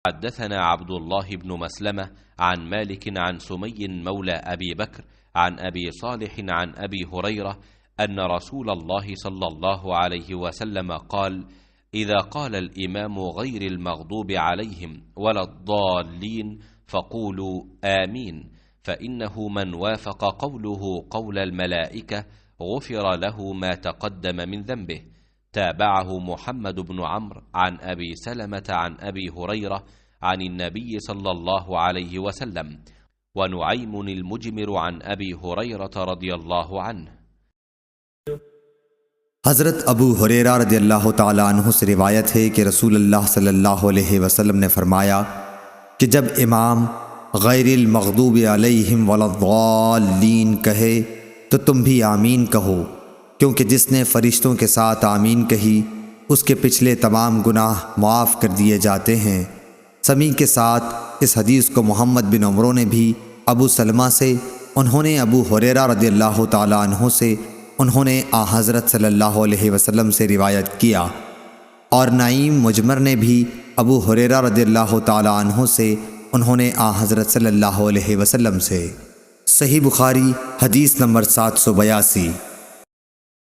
حدثنا عبد الله بن مسلمة عن مالك عن سمي مولى أبي بكر عن أبي صالح عن أبي هريرة أن رسول الله صلى الله عليه وسلم قال: إذا قال الإمام غير المغضوب عليهم ولا الضالين فقولوا آمين، فإنه من وافق قوله قول الملائكة غفر له ما تقدم من ذنبه. تابعه محمد بن عمرو عن أبي سلمة عن أبي هريرة عن النبي صلى الله عليه وسلم، ونعيم المجمر عن أبي هريرة رضي الله عنه। हज़रत अबू हुरैरा रज़ियल्लाहु ताला अन्हु से रिवायत है कि रसूल अल्लाह सल्लल्लाहु अलैहि वसल्लम ने फरमाया कि जब इमाम गैरिल मग़दूबि अलैहिम वलद्दाल्लीन कहे तो तुम भी आमीन कहो, क्योंकि जिसने फ़रिश्तों के साथ आमीन कही उसके पिछले तमाम गुनाह मुआफ़ कर दिए जाते हैं। समी के साथ इस हदीस को मोहम्मद बिन उमरों ने भी अबू सलमा से, उन्होंने अबू हुरैरा रज़ियल्लाहु ताला अन्हु से, उन्होंने आ हज़रत सल्लल्लाहु अलैहि वसल्लम से रिवायत किया, और नाईम मुजमर ने भी अबू हुरैरा रज़ियल्लाहु ताला अन्हु से, उन्होंने आ हज़रत सल्लल्लाहु अलैहि वसल्लम से। सही बुखारी हदीस नंबर 782।